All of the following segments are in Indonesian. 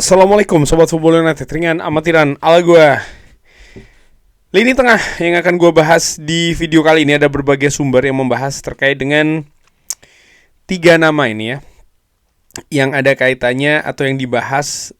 Assalamualaikum Sobat Football United, ringan amatiran ala gue. Lini tengah yang akan gue bahas di video kali ini, ada berbagai sumber yang membahas terkait dengan 3 nama ini ya, yang ada kaitannya atau yang dibahas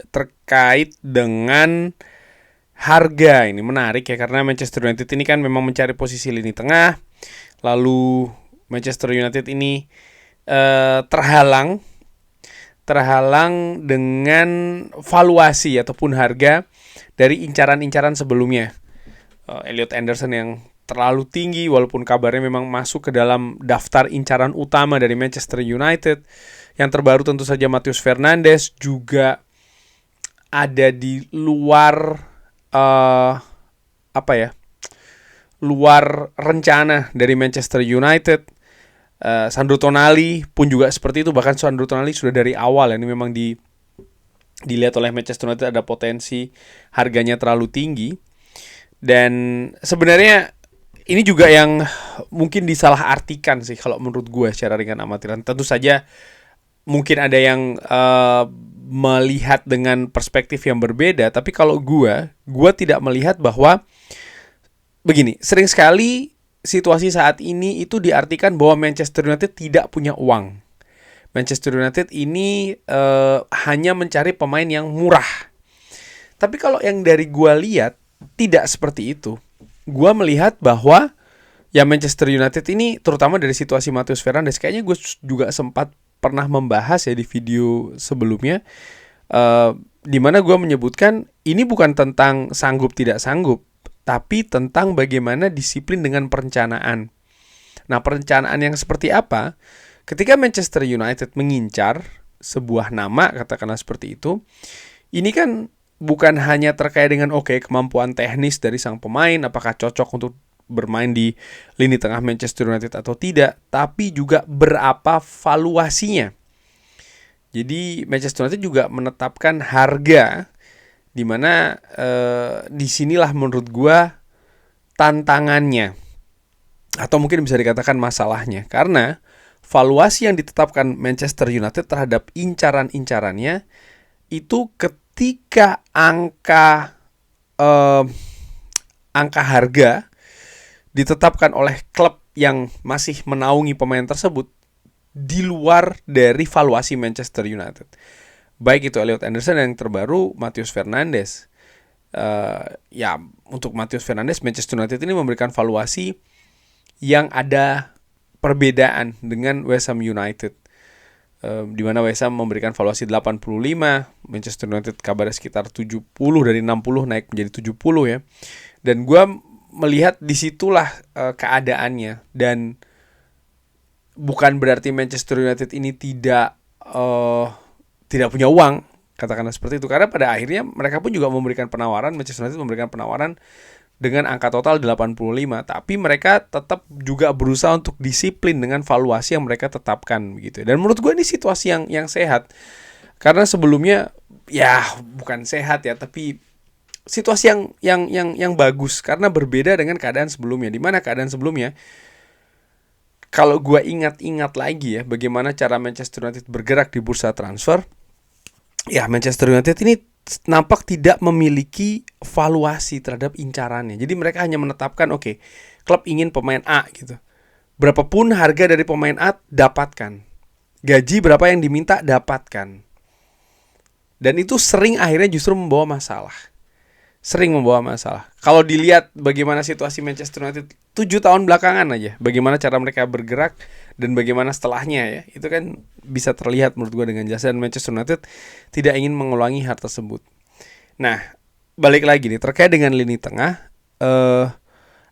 terkait dengan harga. Ini menarik ya, karena Manchester United ini kan memang mencari posisi lini tengah. Lalu Manchester United ini terhalang dengan valuasi ataupun harga dari incaran-incaran sebelumnya. Elliot Anderson yang terlalu tinggi, walaupun kabarnya memang masuk ke dalam daftar incaran utama dari Manchester United. Yang terbaru tentu saja Matheus Fernandes juga ada di luar luar rencana dari Manchester United. Sandro Tonali pun juga seperti itu. Bahkan Sandro Tonali sudah dari awal ya, ini memang dilihat oleh Manchester United ada potensi harganya terlalu tinggi. Dan sebenarnya ini juga yang mungkin disalahartikan sih kalau menurut gue secara ringan amatiran. Tentu saja mungkin ada yang melihat dengan perspektif yang berbeda, tapi kalau gue tidak melihat bahwa begini, sering sekali situasi saat ini itu diartikan bahwa Manchester United tidak punya uang. Manchester United ini hanya mencari pemain yang murah. Tapi kalau yang dari gue lihat tidak seperti itu. Gue melihat bahwa ya Manchester United ini, terutama dari situasi Matheus Fernandes, kayaknya gue juga sempat pernah membahas ya di video sebelumnya, di mana gue menyebutkan ini bukan tentang sanggup tidak sanggup, tapi tentang bagaimana disiplin dengan perencanaan. Nah, perencanaan yang seperti apa? Ketika Manchester United mengincar sebuah nama, katakanlah seperti itu, ini kan bukan hanya terkait dengan kemampuan teknis dari sang pemain, apakah cocok untuk bermain di lini tengah Manchester United atau tidak, tapi juga berapa valuasinya. Jadi Manchester United juga menetapkan harga, di mana disinilah menurut gua tantangannya, atau mungkin bisa dikatakan masalahnya, karena valuasi yang ditetapkan Manchester United terhadap incaran-incarannya itu ketika angka harga ditetapkan oleh klub yang masih menaungi pemain tersebut di luar dari valuasi Manchester United. Baik itu Elliot Anderson, yang terbaru Matheus Fernandes. Untuk Matheus Fernandes, Manchester United ini memberikan valuasi yang ada perbedaan dengan West Ham United, di mana West Ham memberikan valuasi 85, Manchester United kabarnya sekitar 70, dari 60 naik menjadi 70 ya. Dan gue melihat disitulah keadaannya, dan bukan berarti Manchester United ini tidak punya uang, katakanlah seperti itu, karena pada akhirnya mereka pun juga memberikan penawaran. Manchester United memberikan penawaran dengan angka total 85, tapi mereka tetap juga berusaha untuk disiplin dengan valuasi yang mereka tetapkan begitu. Dan menurut gue ini situasi yang sehat, karena sebelumnya ya bukan sehat ya, tapi situasi yang bagus, karena berbeda dengan keadaan sebelumnya, di mana keadaan sebelumnya, kalau gue ingat lagi ya bagaimana cara Manchester United bergerak di bursa transfer, ya Manchester United ini nampak tidak memiliki valuasi terhadap incarannya. Jadi mereka hanya menetapkan klub ingin pemain A gitu. Berapapun harga dari pemain A dapatkan. Gaji berapa yang diminta dapatkan. Dan itu sering akhirnya justru membawa masalah. Kalau dilihat bagaimana situasi Manchester United 7 tahun belakangan aja, bagaimana cara mereka bergerak dan bagaimana setelahnya ya, itu kan bisa terlihat menurut gue dengan jelas, dan Manchester United tidak ingin mengulangi hal tersebut. Nah, balik lagi nih terkait dengan lini tengah,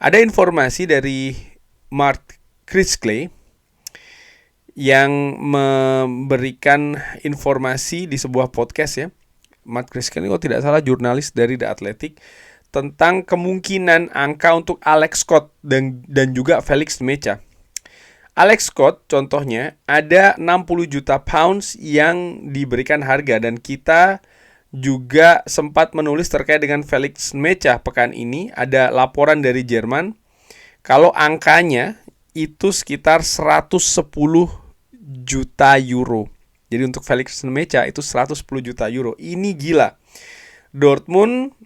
ada informasi dari Mark Criskley yang memberikan informasi di sebuah podcast ya. Mark Criskley ini kalau tidak salah jurnalis dari The Athletic, tentang kemungkinan angka untuk Alex Scott dan juga Felix Mecha. Alex Scott contohnya ada 60 juta pounds yang diberikan harga, dan kita juga sempat menulis terkait dengan Felix Mecha pekan ini. Ada laporan dari Jerman kalau angkanya itu sekitar 110 juta euro. Jadi untuk Felix Nmecha itu 110 juta euro. Ini gila. Dortmund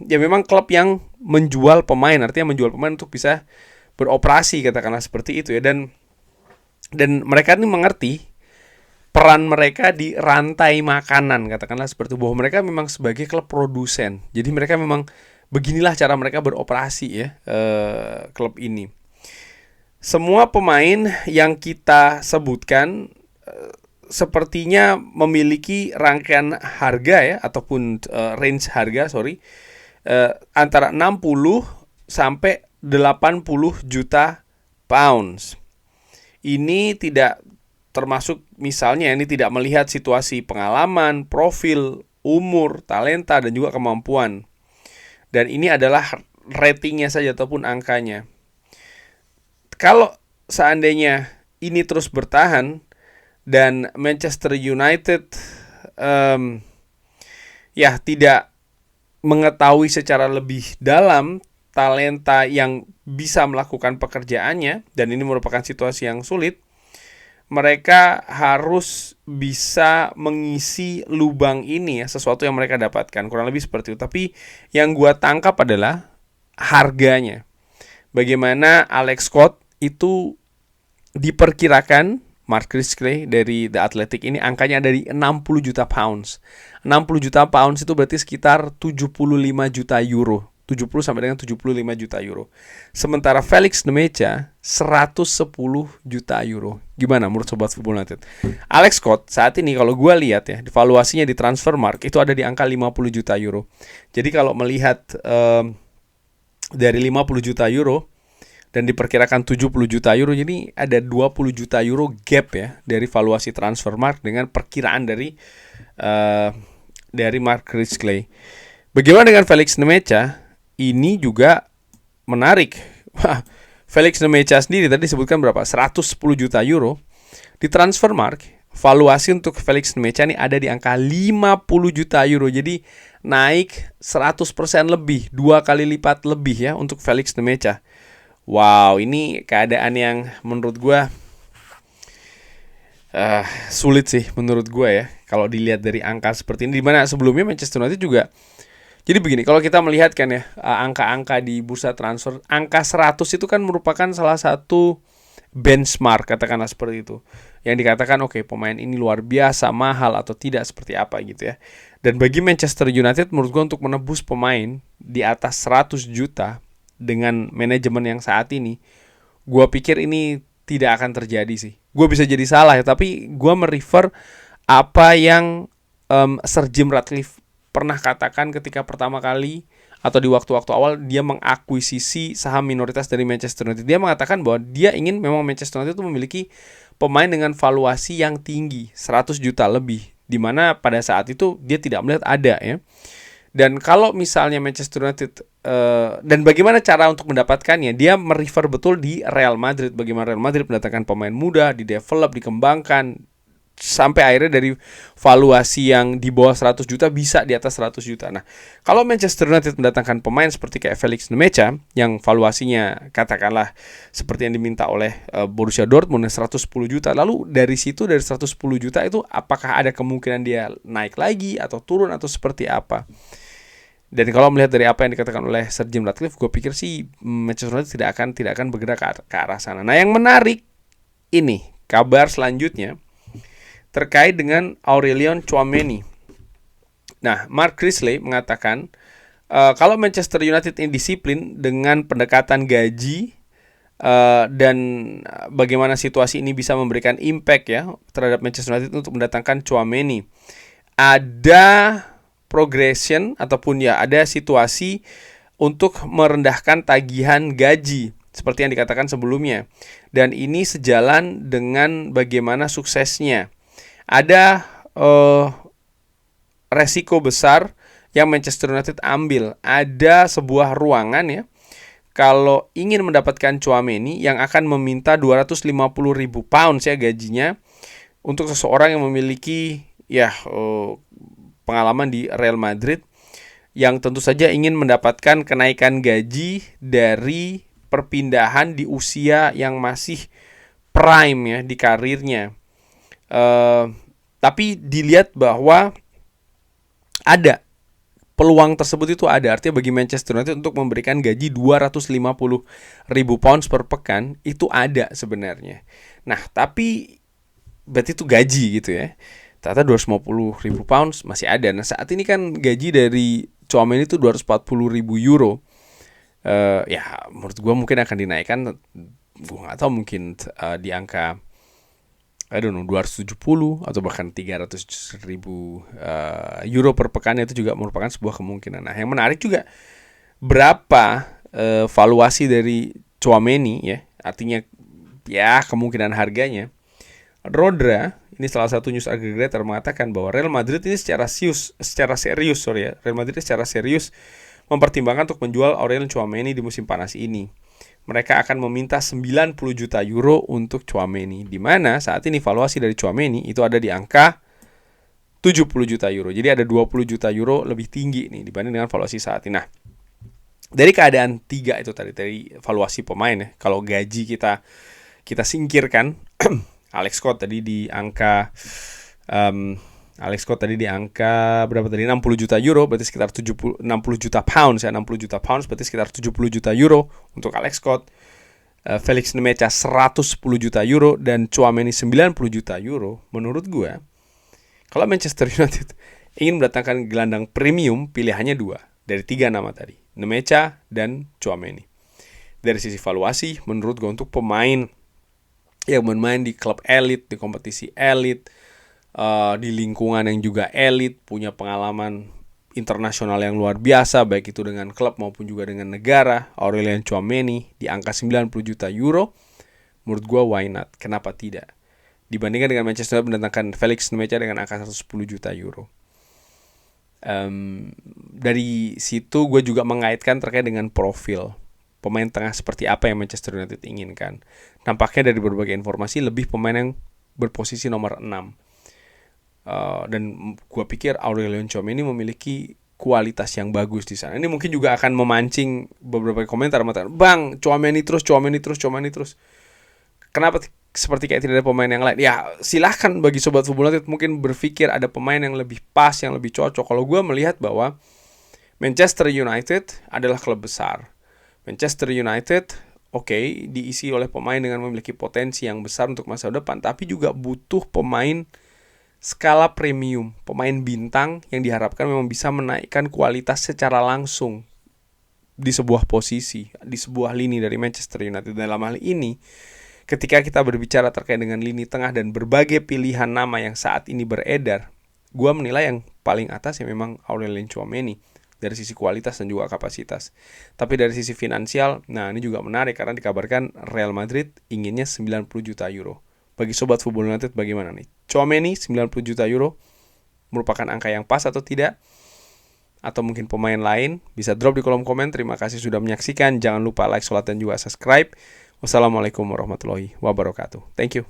ya memang klub yang menjual pemain, artinya menjual pemain untuk bisa beroperasi, katakanlah seperti itu ya. Dan mereka ini mengerti peran mereka di rantai makanan, katakanlah seperti itu, bahwa mereka memang sebagai klub produsen. Jadi mereka memang beginilah cara mereka beroperasi ya, klub ini. Semua pemain yang kita sebutkan sepertinya memiliki rangkaian harga ya, ataupun range harga antara 60 sampai 80 juta pounds. Ini tidak termasuk misalnya, ini tidak melihat situasi pengalaman, profil, umur, talenta, dan juga kemampuan. Dan ini adalah ratingnya saja ataupun angkanya. Kalau seandainya ini terus bertahan dan Manchester United tidak mengetahui secara lebih dalam talenta yang bisa melakukan pekerjaannya, dan ini merupakan situasi yang sulit, mereka harus bisa mengisi lubang ini ya, sesuatu yang mereka dapatkan, kurang lebih seperti itu. Tapi yang gua tangkap adalah harganya. Bagaimana Alex Scott itu diperkirakan, Mark Chrisley dari The Athletic ini angkanya dari 60 juta pounds. 60 juta pounds itu berarti sekitar 75 juta euro. 70 sampai dengan 75 juta euro. Sementara Felix Nmecha 110 juta euro. Gimana menurut Sobat Football United? Alex Scott saat ini kalau gue lihat ya, valuasinya di Transfermarkt itu ada di angka 50 juta euro. Jadi kalau melihat dari 50 juta euro dan diperkirakan 70 juta euro, jadi ada 20 juta euro gap ya dari valuasi Transfermarkt dengan perkiraan dari Mark Chrisley. Bagaimana dengan Felix Nmecha? Ini juga menarik. Felix Nmecha sendiri tadi disebutkan berapa? 110 juta euro. Di Transfermarkt, valuasi untuk Felix Nmecha ini ada di angka 50 juta euro. Jadi naik 100% lebih, 2 kali lipat lebih ya untuk Felix Nmecha. Wow, ini keadaan yang menurut gue sulit sih menurut gue ya, kalau dilihat dari angka seperti ini. Dimana sebelumnya Manchester United juga. Jadi begini, kalau kita melihat kan ya, angka-angka di bursa transfer, angka 100 itu kan merupakan salah satu benchmark, katakanlah seperti itu, yang dikatakan oke, pemain ini luar biasa, mahal atau tidak, seperti apa gitu ya. Dan bagi Manchester United menurut gue untuk menebus pemain di atas 100 juta dengan manajemen yang saat ini, gue pikir ini tidak akan terjadi sih. Gue bisa jadi salah ya, tapi gue merefer apa yang Sir Jim Ratcliffe pernah katakan ketika pertama kali atau di waktu-waktu awal dia mengakuisisi saham minoritas dari Manchester United. Dia mengatakan bahwa dia ingin memang Manchester United itu memiliki pemain dengan valuasi yang tinggi, 100 juta lebih, di mana pada saat itu dia tidak melihat ada ya. Dan kalau misalnya Manchester United dan bagaimana cara untuk mendapatkannya, dia merefer betul di Real Madrid, bagaimana Real Madrid mendatangkan pemain muda, di-develop, dikembangkan, sampai akhirnya dari valuasi yang di bawah 100 juta bisa di atas 100 juta. Nah, kalau Manchester United mendatangkan pemain seperti kayak Felix Nmecha yang valuasinya katakanlah seperti yang diminta oleh Borussia Dortmund 110 juta, lalu dari situ, dari 110 juta itu apakah ada kemungkinan dia naik lagi atau turun atau seperti apa? Dan kalau melihat dari apa yang dikatakan oleh Sir Jim Ratcliffe, gue pikir sih Manchester United tidak akan bergerak ke arah sana. Nah, yang menarik ini kabar selanjutnya terkait dengan Aurelien Tchouameni. Nah, Mark Chrisley mengatakan kalau Manchester United ini disiplin dengan pendekatan gaji dan bagaimana situasi ini bisa memberikan impact ya terhadap Manchester United untuk mendatangkan Tchouameni, ada progression ataupun ya ada situasi untuk merendahkan tagihan gaji seperti yang dikatakan sebelumnya. Dan ini sejalan dengan bagaimana suksesnya. Ada resiko besar yang Manchester United ambil. Ada sebuah ruangan ya, kalau ingin mendapatkan Tchouameni yang akan meminta 250.000 pounds ya gajinya untuk seseorang yang memiliki ya pengalaman di Real Madrid, yang tentu saja ingin mendapatkan kenaikan gaji dari perpindahan di usia yang masih prime ya di karirnya. Tapi dilihat bahwa ada peluang tersebut itu ada. Artinya bagi Manchester United untuk memberikan gaji 250.000 pounds per pekan itu ada sebenarnya. Nah, tapi berarti itu gaji gitu ya. Ternyata 250.000 pounds masih ada. Nah, saat ini kan gaji dari Tchouaméni itu 240.000 euro. Ya menurut gue mungkin akan dinaikkan. Gue nggak tahu, mungkin di angka 270 atau bahkan 300.000 euro per pekan. Itu juga merupakan sebuah kemungkinan. Nah, yang menarik juga berapa valuasi dari Tchouaméni ya, artinya ya kemungkinan harganya. Rodra, ini salah satu news aggregator, mengatakan bahwa Real Madrid ini secara serius mempertimbangkan untuk menjual Aurelien Tchouaméni di musim panas ini. Mereka akan meminta 90 juta euro untuk Tchouaméni, di mana saat ini valuasi dari Tchouaméni itu ada di angka 70 juta euro. Jadi ada 20 juta euro lebih tinggi nih dibanding dengan valuasi saat ini. Nah, dari keadaan tiga itu tadi, dari valuasi pemain ya, kalau gaji kita singkirkan, Alex Scott tadi di angka berapa tadi? 60 juta euro, berarti sekitar 60 juta pounds ya, 60 juta pounds berarti sekitar 70 juta euro untuk Alex Scott. Felix Nemecha 110 juta euro dan Tchouaméni 90 juta euro. Menurut gue, kalau Manchester United ingin mendatangkan gelandang premium, pilihannya dua dari tiga nama tadi, Nemecha dan Tchouaméni. Dari sisi valuasi, menurut gue untuk pemain yang bermain di klub elit, di kompetisi elit, di lingkungan yang juga elit, punya pengalaman internasional yang luar biasa, baik itu dengan klub maupun juga dengan negara, Aurelien Tchouaméni di angka 90 juta euro, menurut gue why not? Kenapa tidak? Dibandingkan dengan Manchester United mendatangkan Felix Nemecha dengan angka 110 juta euro. Dari situ gue juga mengaitkan terkait dengan profil pemain tengah seperti apa yang Manchester United inginkan. Nampaknya dari berbagai informasi lebih pemain yang berposisi nomor 6. Dan gue pikir Aurelien Tchouaméni memiliki kualitas yang bagus di sana. Ini mungkin juga akan memancing beberapa komentar mengatakan, "Bang, Tchouaméni terus. Kenapa seperti kayak tidak ada pemain yang lain?" Ya, silahkan bagi Sobat Football United mungkin berpikir ada pemain yang lebih pas, yang lebih cocok. Kalau gue melihat bahwa Manchester United adalah klub besar. Manchester United, diisi oleh pemain dengan memiliki potensi yang besar untuk masa depan, tapi juga butuh pemain skala premium, pemain bintang yang diharapkan memang bisa menaikkan kualitas secara langsung di sebuah posisi, di sebuah lini dari Manchester United. Dalam hal ini, ketika kita berbicara terkait dengan lini tengah dan berbagai pilihan nama yang saat ini beredar, gue menilai yang paling atas ya memang Aurelien Tchouaméni dari sisi kualitas dan juga kapasitas. Tapi dari sisi finansial, nah ini juga menarik karena dikabarkan Real Madrid inginnya 90 juta euro. Bagi Sobat Football United bagaimana nih? Tchouaméni 90 juta euro merupakan angka yang pas atau tidak? Atau mungkin pemain lain? Bisa drop di kolom komen. Terima kasih sudah menyaksikan. Jangan lupa like, sholat, dan juga subscribe. Wassalamualaikum warahmatullahi wabarakatuh. Thank you.